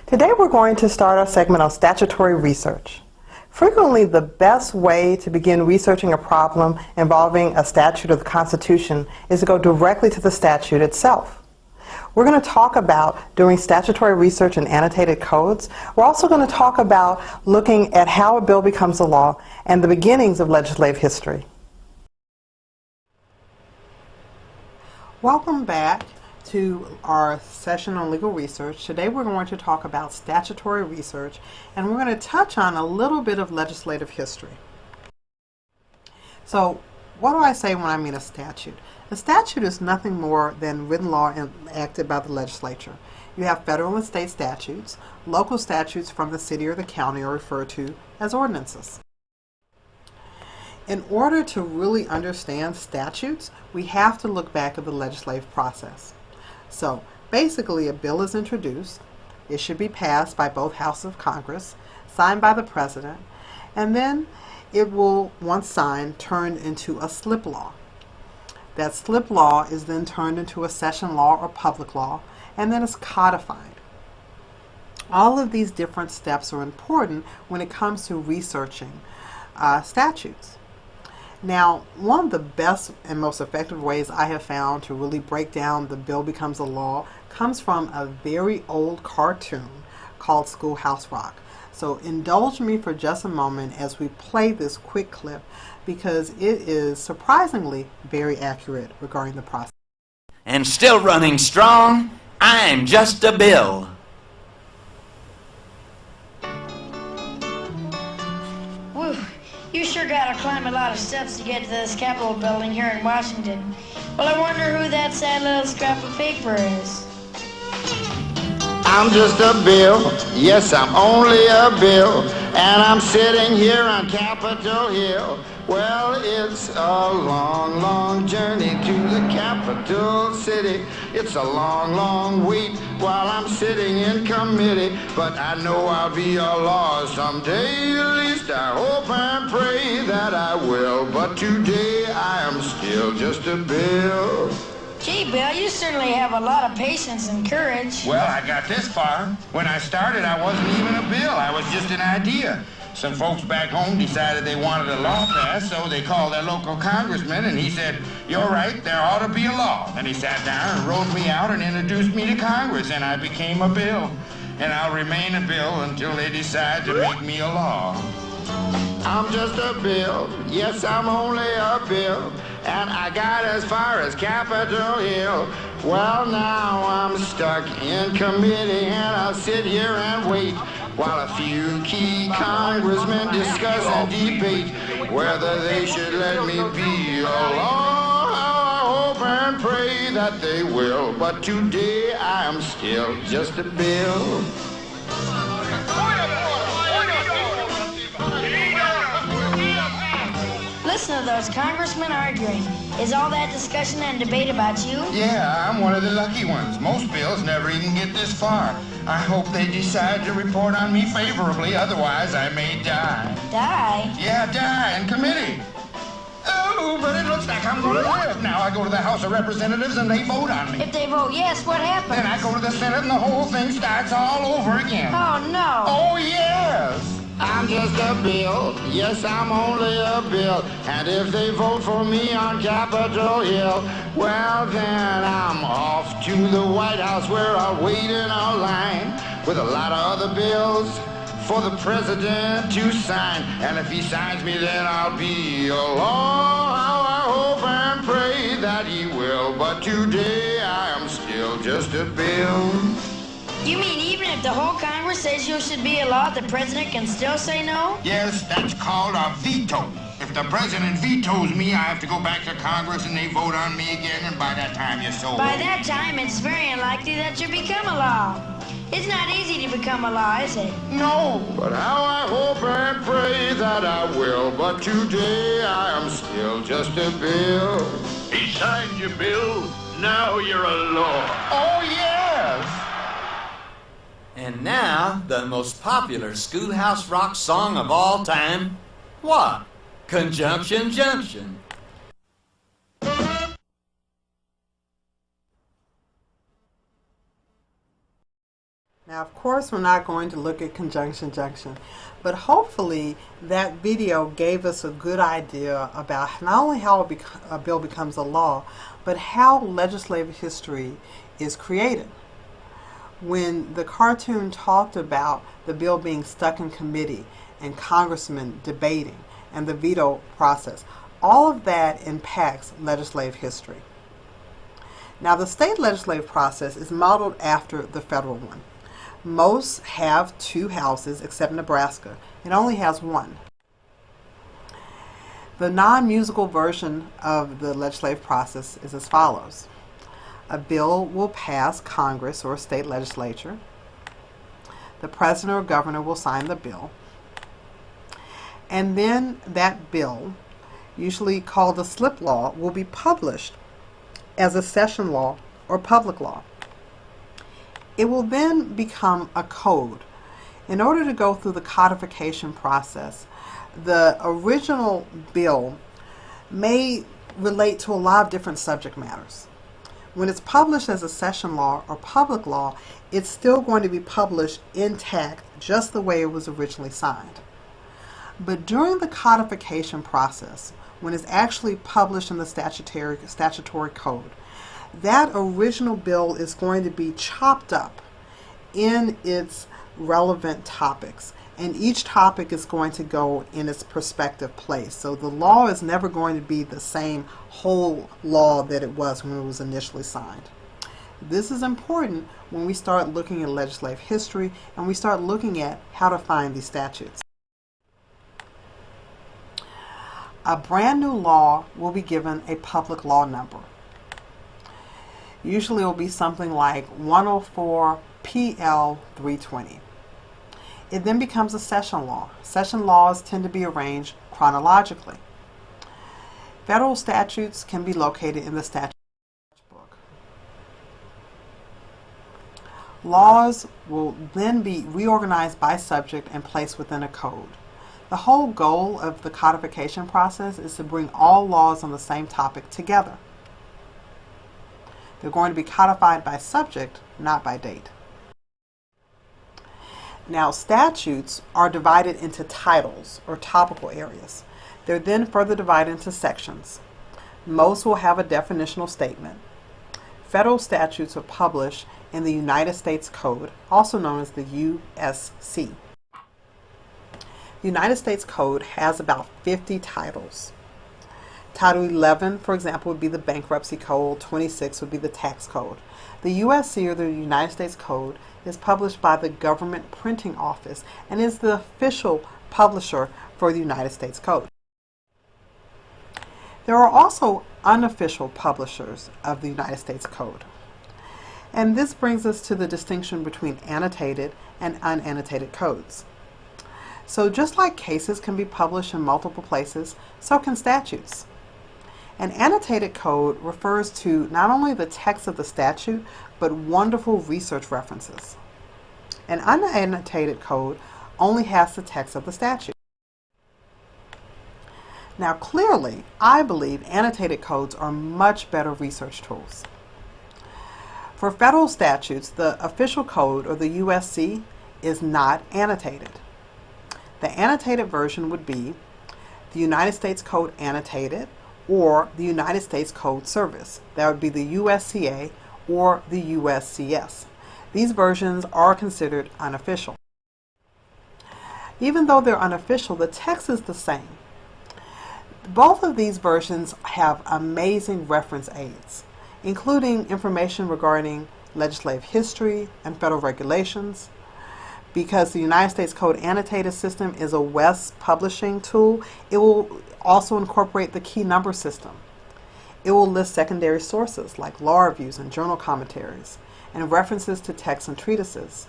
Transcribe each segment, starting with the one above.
Today we're going to start our segment on statutory research. Frequently, the best way to begin researching a problem involving a statute of the Constitution is to go directly to the statute itself. We're going to talk about doing statutory research in annotated codes. We're also going to talk about looking at how a bill becomes a law and the beginnings of legislative history. Welcome back to our session on legal research. Today we're going to talk about statutory research, and we're going to touch on a little bit of legislative history. So what do I say when I mean a statute? A statute is nothing more than written law enacted by the legislature. You have federal and state statutes. Local statutes from the city or the county are referred to as ordinances. In order to really understand statutes, we have to look back at the legislative process. So basically, a bill is introduced. It should be passed by both houses of Congress, signed by the president, and then it will, once signed, turn into a slip law. That slip law is then turned into a session law or public law, and then it's codified. All of these different steps are important when it comes to researching statutes. Now, one of the best and most effective ways I have found to really break down the bill becomes a law comes from a very old cartoon called Schoolhouse Rock. So indulge me for just a moment as we play this quick clip, because it is surprisingly very accurate regarding the process. And still running strong, I'm just a bill. Whew. You sure gotta climb a lot of steps to get to this Capitol building here in Washington. Well, I wonder who that sad little scrap of paper is. I'm just a bill, yes, I'm only a bill, and I'm sitting here on Capitol Hill. Well, it's a long, long journey to the capital city. It's a long, long wait while I'm sitting in committee, but I know I'll be a law someday. At least I hope and pray that I will, but today I am still just a bill. Gee, Bill, you certainly have a lot of patience and courage. Well, I got this far. When I started, I wasn't even a bill. I was just an idea. Some folks back home decided they wanted a law passed, so they called their local congressman, and he said, "You're right, there ought to be a law." Then he sat down and wrote me out and introduced me to Congress, and I became a bill. And I'll remain a bill until they decide to make me a law. I'm just a bill, yes, I'm only a bill, and I got as far as Capitol Hill. Well, now I'm stuck in committee, and I'll sit here and wait while a few key congressmen discuss and debate whether they should let me be a law. I hope and pray that they will, but today I am still just a bill. Listen to those congressmen arguing. Is all that discussion and debate about you? Yeah, I'm one of the lucky ones. Most bills never even get this far. I hope they decide to report on me favorably, otherwise I may die. Die? Yeah, die in committee. Oh, but it looks like I'm going to live. Now I go to the House of Representatives and they vote on me. If they vote yes, what happens? Then I go to the Senate and the whole thing starts all over again. Oh, no. Oh, yes. I'm just a bill, yes, I'm only a bill, and if they vote for me on Capitol Hill, well then I'm off to the White House where I'll wait in a line with a lot of other bills for the president to sign, and if he signs me then I'll be a law. I hope and pray that he will, but today I am still just a bill. You mean even if the whole Congress says you should be a law, the president can still say no? Yes, that's called a veto. If the president vetoes me, I have to go back to Congress and they vote on me again, and by that time you're so By old. that time, it's very unlikely that you become a law. It's not easy to become a law, is it? No, but how I hope and pray that I will, but today I am still just a bill. He signed your bill, now you're a law. Oh, yes! And now, the most popular Schoolhouse Rock song of all time. What? Conjunction Junction. Now, of course, we're not going to look at conjunction junction, but hopefully that video gave us a good idea about not only how a bill becomes a law, but how legislative history is created. When the cartoon talked about the bill being stuck in committee and congressmen debating and the veto process, all of that impacts legislative history. Now, the state legislative process is modeled after the federal one. Most have 2 houses, except Nebraska. It only has 1. The non-musical version of the legislative process is as follows. A bill will pass Congress or state legislature. The president or governor will sign the bill. And then that bill, usually called a slip law, will be published as a session law or public law. It will then become a code. In order to go through the codification process, the original bill may relate to a lot of different subject matters. When it's published as a session law or public law, it's still going to be published intact, just the way it was originally signed. But during the codification process, when it's actually published in the statutory code, that original bill is going to be chopped up in its relevant topics, and each topic is going to go in its prospective place. So the law is never going to be the same whole law that it was when it was initially signed. This is important when we start looking at legislative history and we start looking at how to find these statutes. A brand new law will be given a public law number. Usually it will be something like 104 PL 320. It then becomes a session law. Session laws tend to be arranged chronologically. Federal statutes can be located in the statute book. Laws will then be reorganized by subject and placed within a code. The whole goal of the codification process is to bring all laws on the same topic together. They're going to be codified by subject, not by date. Now, statutes are divided into titles or topical areas. They're then further divided into sections. Most will have a definitional statement. Federal statutes are published in the United States Code, also known as the USC. The United States Code has about 50 titles. Title 11, for example, would be the Bankruptcy Code. 26 would be the Tax Code. The USC, or the United States Code, is published by the Government Printing Office and is the official publisher for the United States Code. There are also unofficial publishers of the United States Code. And this brings us to the distinction between annotated and unannotated codes. So just like cases can be published in multiple places, so can statutes. An annotated code refers to not only the text of the statute, but wonderful research references. An unannotated code only has the text of the statute. Now clearly, I believe annotated codes are much better research tools. For federal statutes, the official code, or the USC, is not annotated. The annotated version would be the United States Code Annotated or the United States Code Service. That would be the USCA or the USCS. These versions are considered unofficial. Even though they're unofficial, the text is the same. Both of these versions have amazing reference aids, including information regarding legislative history and federal regulations. Because the United States Code Annotated System is a West publishing tool, it will also incorporate the key number system. It will list secondary sources like law reviews and journal commentaries, and references to texts and treatises.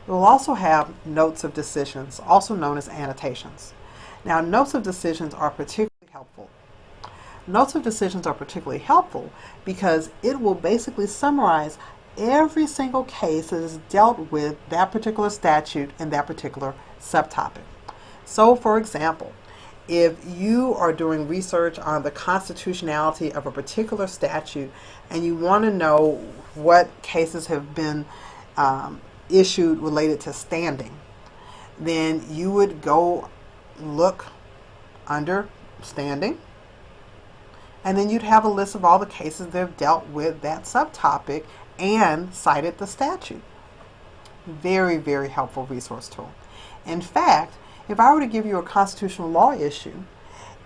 It will also have notes of decisions, also known as annotations. Now, notes of decisions are particularly helpful. Notes of decisions are particularly helpful because it will basically summarize every single case that is dealt with that particular statute and that particular subtopic. So, for example, if you are doing research on the constitutionality of a particular statute and you want to know what cases have been issued related to standing, then you would go look under standing, and then you'd have a list of all the cases that have dealt with that subtopic and cited the statute. Very, very helpful resource tool. In fact, if I were to give you a constitutional law issue,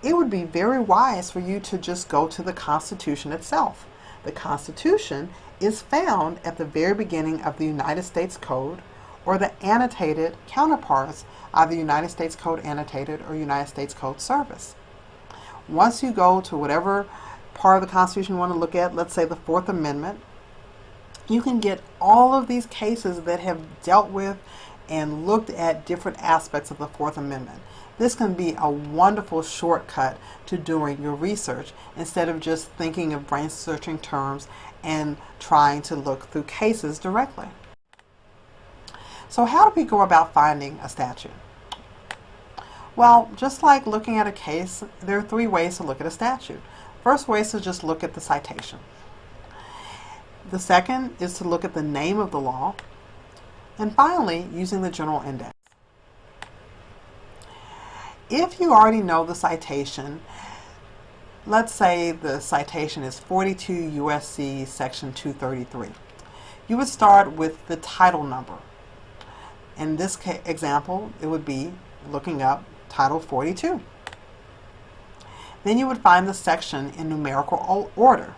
it would be very wise for you to just go to the Constitution itself. The Constitution is found at the very beginning of the United States Code or the annotated counterparts of the United States Code Annotated or United States Code Service. Once you go to whatever part of the Constitution you want to look at, let's say the Fourth Amendment, you can get all of these cases that have dealt with and looked at different aspects of the Fourth Amendment. This can be a wonderful shortcut to doing your research instead of just thinking of brain searching terms and trying to look through cases directly. So how do we go about finding a statute? Well, just like looking at a case, there are three ways to look at a statute. First way is to just look at the citation. The second is to look at the name of the law. And finally, using the general index. If you already know the citation, let's say the citation is 42 U.S.C. section 233, you would start with the title number. In this example, it would be looking up Title 42. Then you would find the section in numerical order.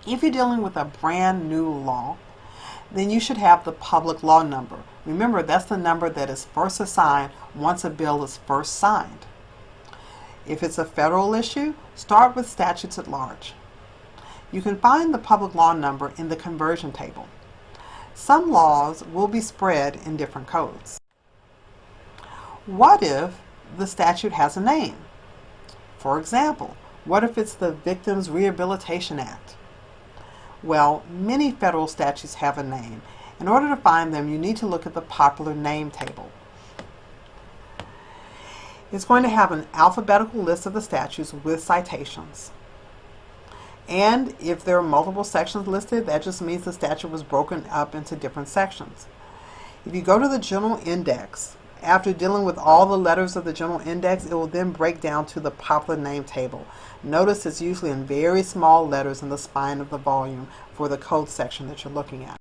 If you're dealing with a brand new law, then you should have the public law number. Remember, that's the number that is first assigned once a bill is first signed. If it's a federal issue, start with statutes at large. You can find the public law number in the conversion table. Some laws will be spread in different codes. What if the statute has a name? For example, what if it's the Victims Rehabilitation Act? Well, many federal statutes have a name. In order to find them, you need to look at the popular name table. It's going to have an alphabetical list of the statutes with citations. And if there are multiple sections listed, that just means the statute was broken up into different sections. If you go to the general index, after dealing with all the letters of the general index, it will then break down to the popular name table. Notice it's usually in very small letters in the spine of the volume for the code section that you're looking at.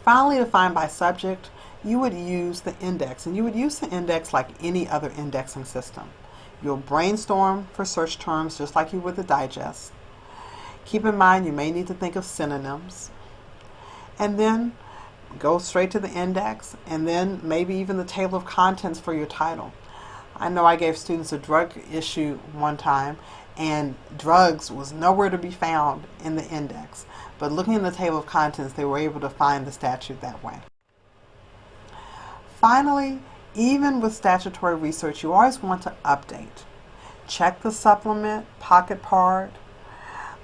Finally, to find by subject, you would use the index, and you would use the index like any other indexing system. You'll brainstorm for search terms just like you would the digest. Keep in mind you may need to think of synonyms, and then go straight to the index, and then maybe even the table of contents for your title. I know I gave students a drug issue one time, and drugs was nowhere to be found in the index. But looking in the table of contents, they were able to find the statute that way. Finally, even with statutory research, you always want to update. Check the supplement, pocket part,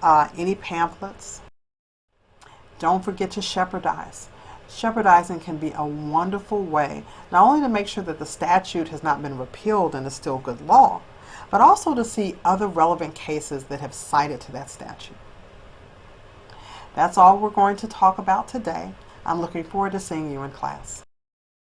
any pamphlets. Don't forget to shepherdize. Shepherdizing can be a wonderful way not only to make sure that the statute has not been repealed and is still good law, but also to see other relevant cases that have cited to that statute. That's all we're going to talk about today. I'm looking forward to seeing you in class.